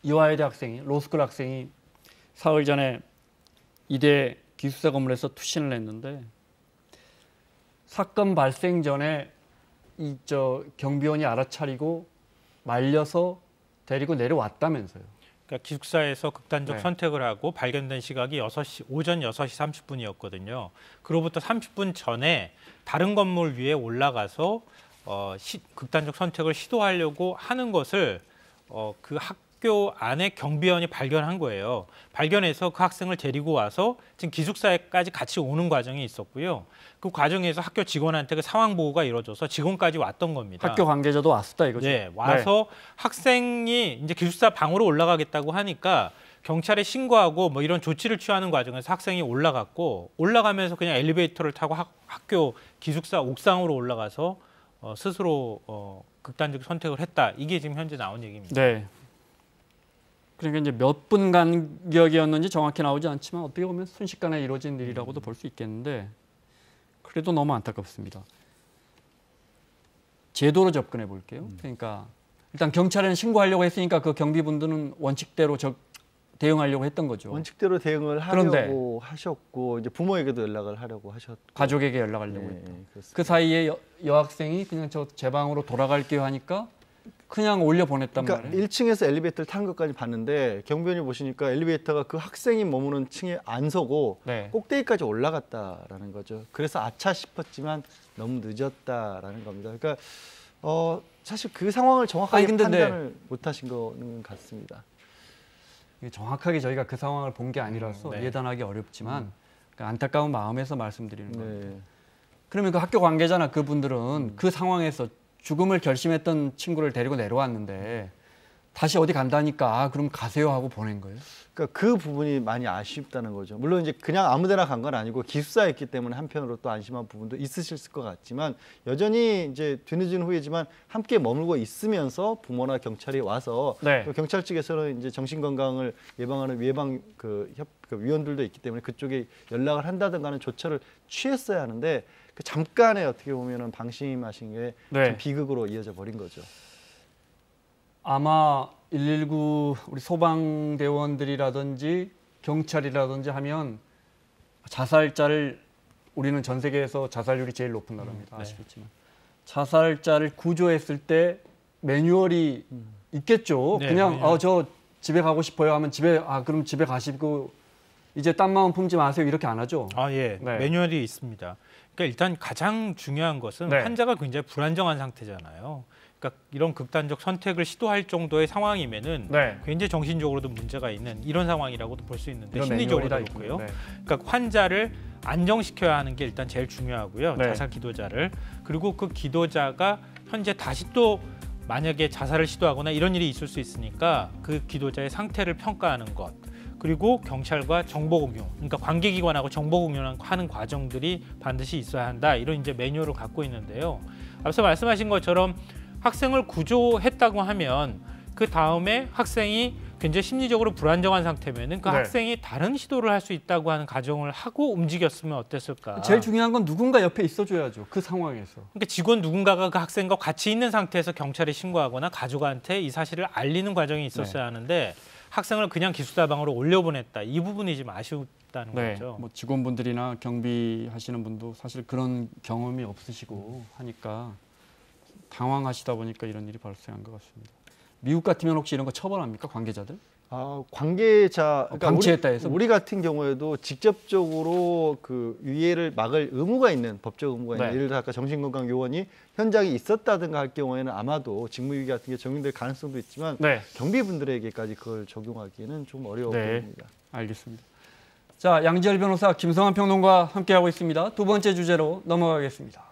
이화여대 학생이 로스쿨 학생이 사흘 전에 이대 기숙사 건물에서 투신을 했는데 사건 발생 전에 경비원이 알아차리고 말려서 데리고 내려왔다면서요. 그러니까 기숙사에서 극단적 네. 선택을 하고 발견된 시각이 오전 6시 30분이었거든요. 그로부터 30분 전에 다른 건물 위에 올라가서 극단적 선택을 시도하려고 하는 것을 그 학교 안에 경비원이 발견한 거예요. 발견해서 그 학생을 데리고 와서 지금 기숙사에까지 같이 오는 과정이 있었고요. 그 과정에서 학교 직원한테 그 상황 보고가 이루어져서 직원까지 왔던 겁니다. 학교 관계자도 왔었다 이거죠. 네, 와서 학생이 이제 기숙사 방으로 올라가겠다고 하니까 경찰에 신고하고 뭐 이런 조치를 취하는 과정에서 학생이 올라갔고 올라가면서 그냥 엘리베이터를 타고 학교 기숙사 옥상으로 올라가서 스스로 극단적 선택을 했다. 이게 지금 현재 나온 얘기입니다. 네. 그러니까 이제 몇 분 간격이었는지 정확히 나오지 않지만 어떻게 보면 순식간에 이루어진 일이라고도 볼 수 있겠는데 그래도 너무 안타깝습니다. 제도로 접근해 볼게요. 그러니까 일단 경찰에는 신고하려고 했으니까 그 경비분들은 원칙대로 대응하려고 했던 거죠. 원칙대로 대응을 하려고 하셨고 이제 부모에게도 연락을 하려고 하셨고 가족에게 연락하려고 했다. 그렇습니다. 그 사이에 여학생이 그냥 제 방으로 돌아갈게요 하니까 그냥 올려 보냈단 그러니까 말이에요. 1층에서 엘리베이터를 타는 것까지 봤는데 경비원이 보시니까 엘리베이터가 그 학생이 머무는 층에 안 서고 네. 꼭대기까지 올라갔다라는 거죠. 그래서 아차 싶었지만 너무 늦었다라는 겁니다. 그러니까 사실 그 상황을 정확하게 판단을 못하신 거는 같습니다. 정확하게 저희가 그 상황을 본 게 아니라서 예단하기 어렵지만 그러니까 안타까운 마음에서 말씀드리는 겁니다. 그러면 그 학교 관계자나 그분들은 그 상황에서 죽음을 결심했던 친구를 데리고 내려왔는데 다시 어디 간다니까 그럼 가세요 하고 보낸 거예요? 그러니까 그 부분이 많이 아쉽다는 거죠. 물론 이제 그냥 아무데나 간 건 아니고 기숙사였기 때문에 한편으로 또 안심한 부분도 있으실 것 같지만 여전히 이제 뒤늦은 후이지만 함께 머물고 있으면서 부모나 경찰이 와서 또 경찰 측에서는 이제 정신 건강을 예방하는 위원들도 있기 때문에 그쪽에 연락을 한다든가 하는 조처를 취했어야 하는데 그 잠깐에 어떻게 보면은 방심하신 게 좀 비극으로 이어져 버린 거죠. 아마 119 우리 소방대원들이라든지 경찰이라든지 하면 자살자를 우리는 전 세계에서 자살률이 제일 높은 나라입니다. 아시겠지만 자살자를 구조했을 때 매뉴얼이 있겠죠. 그냥 저 집에 가고 싶어요 하면 그럼 집에 가시고 이제 딴 마음 품지 마세요 이렇게 안 하죠. 매뉴얼이 있습니다. 그러니까 일단 가장 중요한 것은 환자가 굉장히 불안정한 상태잖아요. 그러니까 이런 극단적 선택을 시도할 정도의 상황이면은 굉장히 정신적으로도 문제가 있는 이런 상황이라고도 볼 수 있는데 심리적으로도 그렇고요. 그러니까 환자를 안정시켜야 하는 게 일단 제일 중요하고요. 자살 기도자를. 그리고 그 기도자가 현재 다시 또 만약에 자살을 시도하거나 이런 일이 있을 수 있으니까 그 기도자의 상태를 평가하는 것. 그리고 경찰과 정보 공유, 그러니까 관계기관하고 정보 공유하는 과정들이 반드시 있어야 한다. 이런 이제 매뉴얼을 갖고 있는데요. 앞서 말씀하신 것처럼 학생을 구조했다고 하면 그 다음에 학생이 굉장히 심리적으로 불안정한 상태면은 그 학생이 다른 시도를 할 수 있다고 하는 가정을 하고 움직였으면 어땠을까? 제일 중요한 건 누군가 옆에 있어줘야죠. 그 상황에서. 그러니까 직원 누군가가 그 학생과 같이 있는 상태에서 경찰에 신고하거나 가족한테 이 사실을 알리는 과정이 있었어야 하는데 학생을 그냥 기숙사 방으로 올려보냈다. 이 부분이 좀 아쉽다는 거죠. 뭐 직원분들이나 경비하시는 분도 사실 그런 경험이 없으시고 하니까 당황하시다 보니까 이런 일이 발생한 것 같습니다. 미국 같으면 혹시 이런 거 처벌합니까? 관계자들? 관계자, 그러니까 방치했다 해서? 우리 같은 경우에도 직접적으로 그 위해를 막을 의무가 있는 법적 의무가 있는 예를 들어 아까 정신건강요원이 현장에 있었다든가 할 경우에는 아마도 직무유기 같은 게 적용될 가능성도 있지만 경비분들에게까지 그걸 적용하기에는 좀 어려워 보입니다. 알겠습니다. 자, 양지열 변호사, 김성환 평론가 함께하고 있습니다. 두 번째 주제로 넘어가겠습니다.